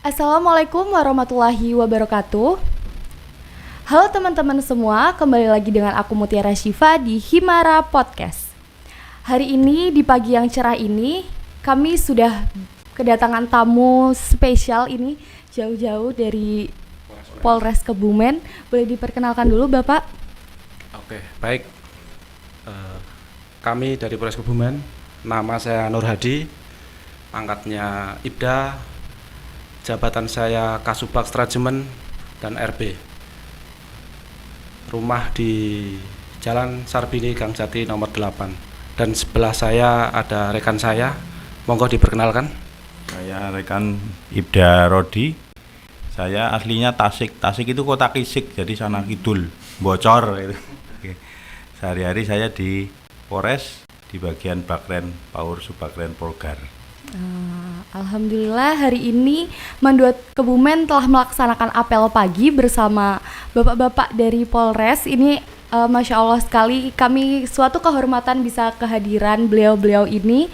Assalamualaikum warahmatullahi wabarakatuh. Halo teman-teman semua, kembali lagi dengan aku Mutiara Syifa di Himara Podcast. Hari ini di pagi yang cerah ini, kami sudah kedatangan tamu spesial ini jauh-jauh dari Polres Kebumen. Boleh diperkenalkan dulu Bapak? Oke, baik. Kami dari Polres Kebumen, nama saya Nur Hadi, pangkatnya Ibda, jabatan saya Kasubag Strajemen dan RB. Rumah di Jalan Sarbini Gang Jati nomor 8. Dan sebelah saya ada rekan saya, monggo diperkenalkan. Saya rekan Ibda Rodi. Saya aslinya Tasik. Tasik itu kota Kisik, jadi sana kidul, bocor gitu. Oke. Sehari-hari saya di Polres di bagian Bakren Paur Subakren Polgar. Alhamdulillah hari ini Manduat Kebumen telah melaksanakan apel pagi bersama bapak-bapak dari Polres. Ini Masya Allah sekali, kami suatu kehormatan bisa kehadiran beliau-beliau ini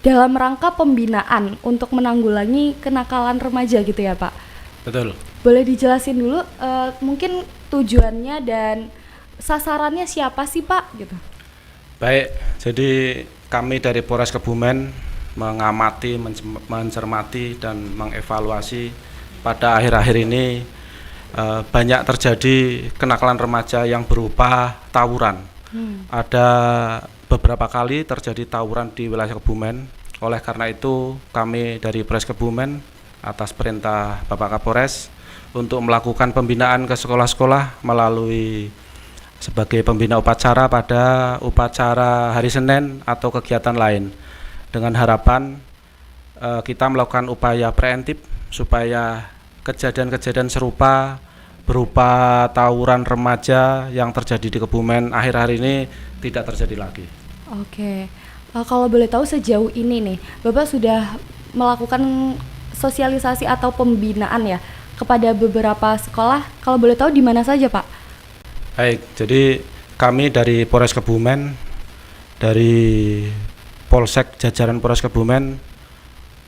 dalam rangka pembinaan untuk menanggulangi kenakalan remaja gitu ya Pak. Betul. Boleh dijelasin dulu mungkin tujuannya dan sasarannya siapa sih Pak gitu? Baik, jadi kami dari Polres Kebumen mengamati, mencermati dan mengevaluasi pada akhir-akhir ini banyak terjadi kenakalan remaja yang berupa tawuran. Ada beberapa kali terjadi tawuran di wilayah Kebumen. Oleh karena itu kami dari Polres Kebumen atas perintah Bapak Kapolres untuk melakukan pembinaan ke sekolah-sekolah melalui sebagai pembina upacara pada upacara hari Senin atau kegiatan lain, dengan harapan kita melakukan upaya preventif supaya kejadian-kejadian serupa berupa tawuran remaja yang terjadi di Kebumen akhir-akhir ini tidak terjadi lagi. Oke, kalau boleh tahu sejauh ini nih, Bapak sudah melakukan sosialisasi atau pembinaan ya kepada beberapa sekolah. Kalau boleh tahu di mana saja Pak? Baik, jadi kami dari Polres Kebumen, dari Polsek jajaran Polres Kebumen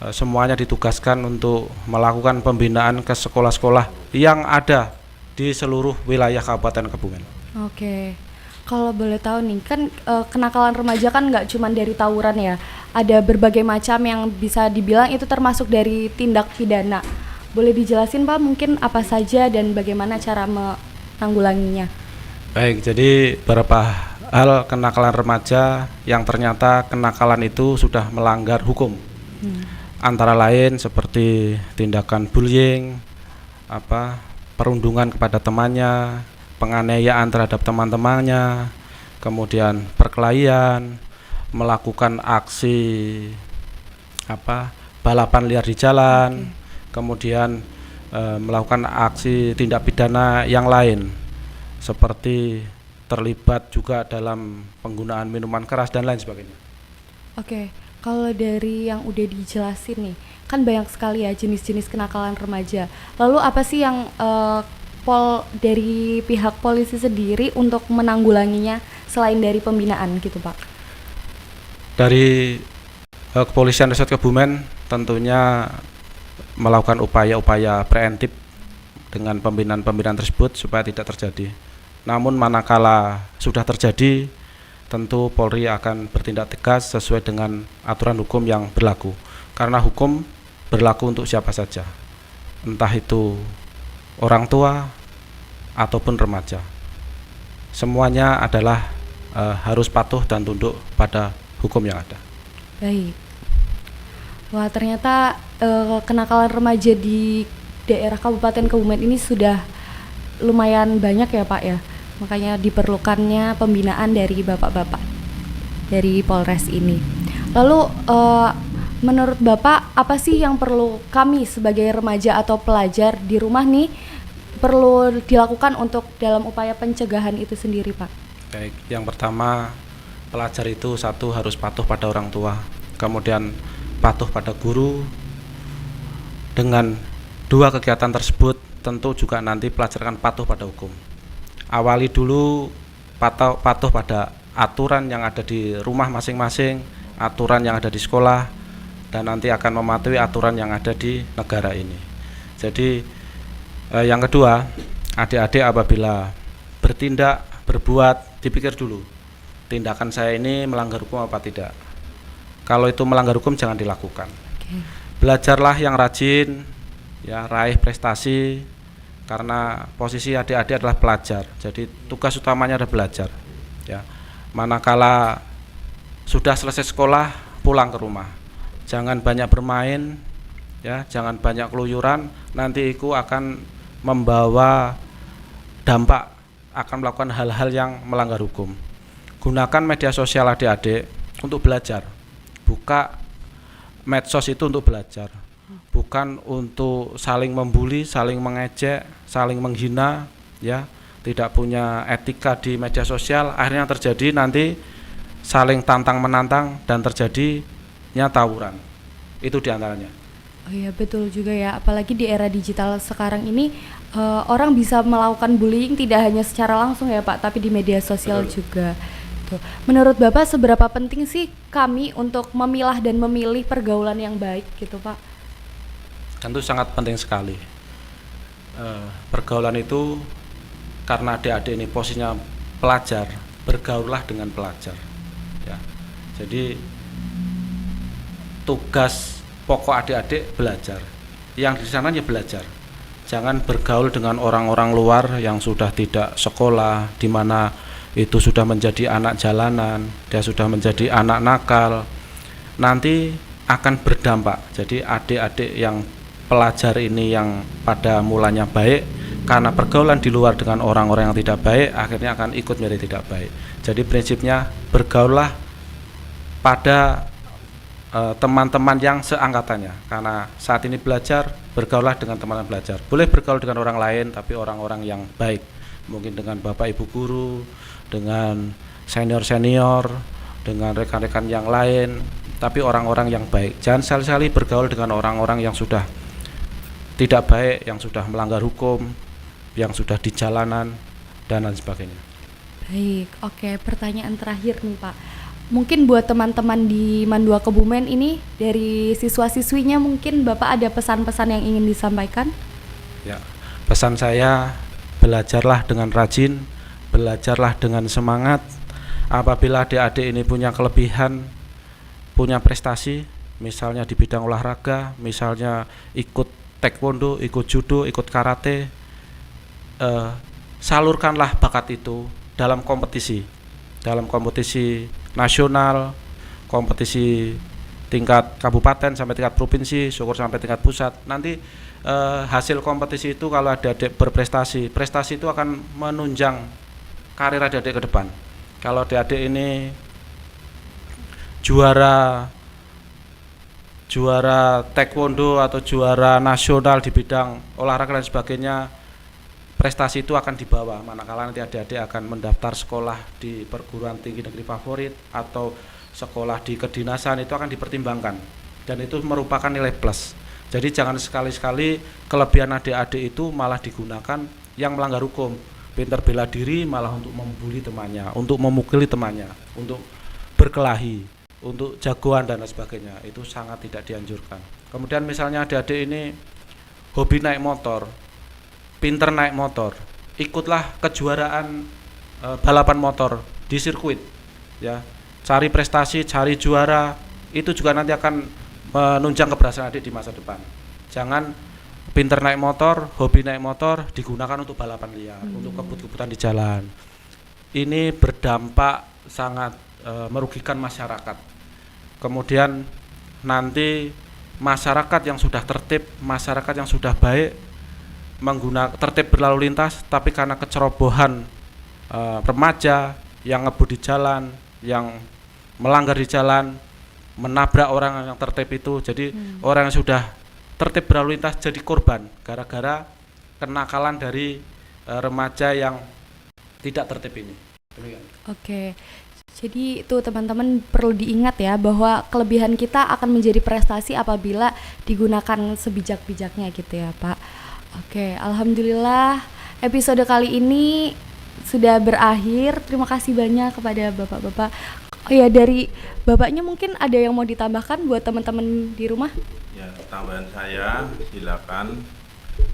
semuanya ditugaskan untuk melakukan pembinaan ke sekolah-sekolah yang ada di seluruh wilayah Kabupaten Kebumen. Oke, kalau boleh tahu nih kan kenakalan remaja kan nggak cuma dari tawuran ya, ada berbagai macam yang bisa dibilang itu termasuk dari tindak pidana. Boleh dijelasin Pak mungkin apa saja dan bagaimana cara menanggulanginya? Baik, jadi beberapa hal kenakalan remaja yang ternyata kenakalan itu sudah melanggar hukum. Antara lain seperti tindakan bullying, perundungan kepada temannya, penganiayaan terhadap teman-temannya, kemudian perkelahian, melakukan aksi balapan liar di jalan, kemudian melakukan aksi tindak pidana yang lain seperti terlibat juga dalam penggunaan minuman keras dan lain sebagainya. Oke, kalau dari yang udah dijelasin nih, kan banyak sekali ya jenis-jenis kenakalan remaja. Lalu apa sih yang dari pihak polisi sendiri untuk menanggulanginya selain dari pembinaan gitu Pak? Dari Kepolisian Resort Kebumen tentunya melakukan upaya-upaya preventif dengan pembinaan-pembinaan tersebut supaya tidak terjadi. Namun manakala sudah terjadi, tentu Polri akan bertindak tegas sesuai dengan aturan hukum yang berlaku. Karena hukum berlaku untuk siapa saja, entah itu orang tua ataupun remaja. Semuanya adalah harus patuh dan tunduk pada hukum yang ada. Baik. Wah, ternyata kenakalan remaja di daerah Kabupaten Kebumen ini sudah lumayan banyak ya Pak ya. Makanya diperlukannya pembinaan dari bapak-bapak dari Polres ini. Lalu menurut Bapak apa sih yang perlu kami sebagai remaja atau pelajar di rumah nih perlu dilakukan untuk dalam upaya pencegahan itu sendiri Pak? Baik, yang pertama pelajar itu satu harus patuh pada orang tua, kemudian patuh pada guru. Dengan dua kegiatan tersebut tentu juga nanti pelajar akan patuh pada hukum. Awali dulu patuh pada aturan yang ada di rumah masing-masing, aturan yang ada di sekolah, dan nanti akan mematuhi aturan yang ada di negara ini. Jadi yang kedua, adik-adik apabila bertindak, berbuat, dipikir dulu tindakan saya ini melanggar hukum apa tidak. Kalau itu melanggar hukum jangan dilakukan. Belajarlah yang rajin, ya, raih prestasi, karena posisi adik-adik adalah pelajar. Jadi tugas utamanya adalah belajar. Ya, manakala sudah selesai sekolah, pulang ke rumah. Jangan banyak bermain, ya, jangan banyak keluyuran. Nanti itu akan membawa dampak, akan melakukan hal-hal yang melanggar hukum. Gunakan media sosial adik-adik untuk belajar. Buka medsos itu untuk belajar, bukan untuk saling membuli, saling mengejek, saling menghina, ya, tidak punya etika di media sosial. Akhirnya terjadi nanti saling tantang menantang dan terjadinya tawuran. Itu diantaranya. Oh iya, betul juga ya, apalagi di era digital sekarang ini orang bisa melakukan bullying tidak hanya secara langsung ya Pak, tapi di media sosial juga. Tuh. Menurut Bapak seberapa penting sih kami untuk memilah dan memilih pergaulan yang baik gitu Pak? Tentu sangat penting sekali. Pergaulan itu karena adik-adik ini posisinya pelajar, bergaullah dengan pelajar. Ya. Jadi tugas pokok adik-adik belajar. Yang di sana ya belajar. Jangan bergaul dengan orang-orang luar yang sudah tidak sekolah, di mana itu sudah menjadi anak jalanan, dia sudah menjadi anak nakal, nanti akan berdampak. Jadi adik-adik yang pelajar ini yang pada mulanya baik, karena pergaulan di luar dengan orang-orang yang tidak baik, akhirnya akan ikut menjadi tidak baik. Jadi prinsipnya bergaullah pada teman-teman yang seangkatannya, karena saat ini belajar, bergaullah dengan teman-teman belajar. Boleh bergaul dengan orang lain, tapi orang-orang yang baik, mungkin dengan bapak ibu guru, dengan senior-senior, dengan rekan-rekan yang lain, tapi orang-orang yang baik. Jangan sekali-kali bergaul dengan orang-orang yang sudah tidak baik, yang sudah melanggar hukum, yang sudah di jalanan, dan lain sebagainya. Baik, oke, pertanyaan terakhir nih Pak. Mungkin buat teman-teman di Mandua Kebumen ini, dari siswa-siswinya mungkin Bapak ada pesan-pesan yang ingin disampaikan? Ya, pesan saya, belajarlah dengan rajin, belajarlah dengan semangat. Apabila adik-adik ini punya kelebihan, punya prestasi, misalnya di bidang olahraga, misalnya ikut taekwondo, ikut judo, ikut karate, salurkanlah bakat itu dalam kompetisi nasional, kompetisi tingkat kabupaten sampai tingkat provinsi, syukur sampai tingkat pusat. Nanti hasil kompetisi itu kalau adik-adik berprestasi, prestasi itu akan menunjang karir adik-adik ke depan. Kalau adik-adik ini juara taekwondo atau juara nasional di bidang olahraga dan sebagainya, prestasi itu akan dibawa manakala nanti adik-adik akan mendaftar sekolah di perguruan tinggi negeri favorit atau sekolah di kedinasan, itu akan dipertimbangkan dan itu merupakan nilai plus. Jadi jangan sekali-sekali kelebihan adik-adik itu malah digunakan yang melanggar hukum, pintar bela diri malah untuk membuli temannya, untuk memukuli temannya, untuk berkelahi, untuk jagoan dan lain sebagainya. Itu sangat tidak dianjurkan. Kemudian misalnya adik-adik ini hobi naik motor, pinter naik motor, ikutlah kejuaraan balapan motor di sirkuit, ya, cari prestasi, cari juara, itu juga nanti akan menunjang keberhasilan adik di masa depan. Jangan pinter naik motor, hobi naik motor digunakan untuk balapan liar, untuk kebut-kebutan di jalan. Ini berdampak sangat merugikan masyarakat. Kemudian nanti masyarakat yang sudah tertib, masyarakat yang sudah baik, tertib berlalu lintas, tapi karena kecerobohan remaja yang ngebut di jalan, yang melanggar di jalan, menabrak orang yang tertib itu, jadi orang yang sudah tertib berlalu lintas jadi korban gara-gara kenakalan dari remaja yang tidak tertib ini. Demikian. Oke. Jadi itu teman-teman perlu diingat ya, bahwa kelebihan kita akan menjadi prestasi apabila digunakan sebijak-bijaknya gitu ya Pak. Oke, alhamdulillah episode kali ini sudah berakhir. Terima kasih banyak kepada bapak-bapak. Oh ya, dari bapaknya mungkin ada yang mau ditambahkan buat teman-teman di rumah? Ya, tambahan saya silakan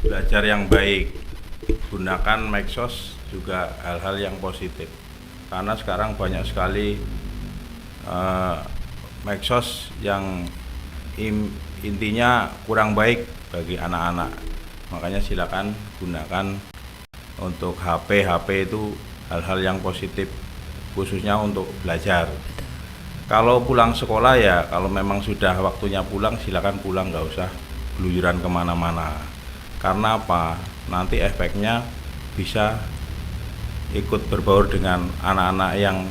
belajar yang baik, gunakan medsos juga hal-hal yang positif, karena sekarang banyak sekali medsos yang intinya kurang baik bagi anak-anak. Makanya silakan gunakan untuk HP itu hal-hal yang positif, khususnya untuk belajar. Kalau pulang sekolah ya, kalau memang sudah waktunya pulang, silakan pulang, nggak usah keluyuran kemana-mana. Karena apa? Nanti efeknya bisa ikut berbaur dengan anak-anak yang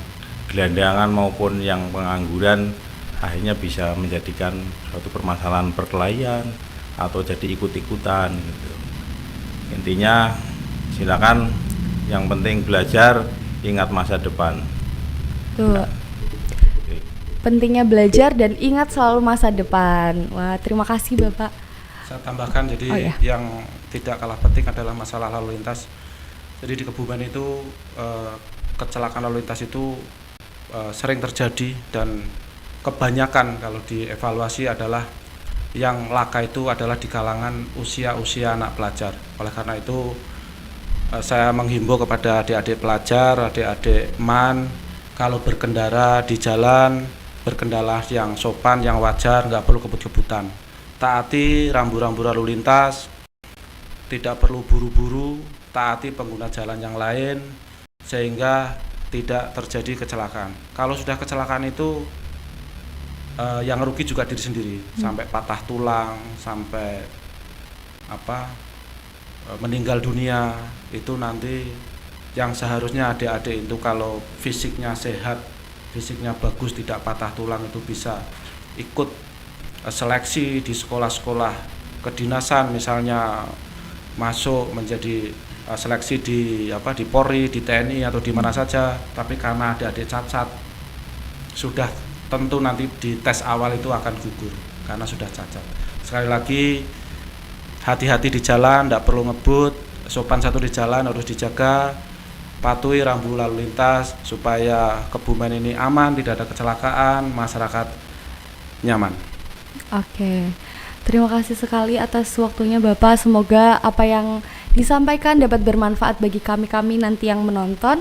gelandangan maupun yang pengangguran, akhirnya bisa menjadikan suatu permasalahan perkelahian atau jadi ikut-ikutan gitu. Intinya silakan, yang penting belajar, ingat masa depan. Tuh. Pentingnya belajar dan ingat selalu masa depan. Wah, terima kasih Bapak. Saya tambahkan, jadi yang tidak kalah penting adalah masalah lalu lintas. Jadi di Kebumen itu kecelakaan lalu lintas itu sering terjadi, dan kebanyakan kalau dievaluasi adalah yang laka itu adalah di kalangan usia anak pelajar. Oleh karena itu saya menghimbau kepada adik-adik pelajar, adik-adik MAN, kalau berkendara di jalan, berkendara yang sopan, yang wajar, nggak perlu kebut-kebutan. Taati rambu-rambu lalu lintas, tidak perlu buru-buru, taati pengguna jalan yang lain, sehingga tidak terjadi kecelakaan. Kalau sudah kecelakaan itu yang rugi juga diri sendiri, sampai patah tulang, sampai meninggal dunia. Itu nanti yang seharusnya adik-adik itu kalau fisiknya sehat, fisiknya bagus, tidak patah tulang, itu bisa ikut seleksi di sekolah-sekolah kedinasan, misalnya masuk menjadi seleksi di Polri, di TNI atau di mana saja. Tapi karena adik-adik cacat, sudah tentu nanti di tes awal itu akan gugur karena sudah cacat. Sekali lagi, hati-hati di jalan, tidak perlu ngebut, sopan satu di jalan harus dijaga, patuhi rambu lalu lintas supaya Kebumen ini aman, tidak ada kecelakaan, masyarakat nyaman. Oke, terima kasih sekali atas waktunya Bapak. Semoga apa yang disampaikan dapat bermanfaat bagi kami nanti yang menonton.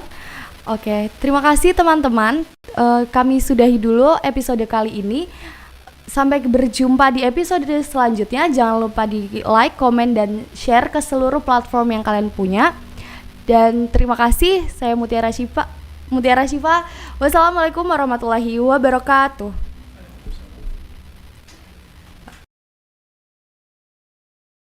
Oke, terima kasih teman-teman. Kami sudahi dulu episode kali ini. Sampai berjumpa di episode selanjutnya. Jangan lupa di like, komen, dan share ke seluruh platform yang kalian punya. Dan terima kasih. Saya Mutiara Syifa. Wassalamualaikum warahmatullahi wabarakatuh.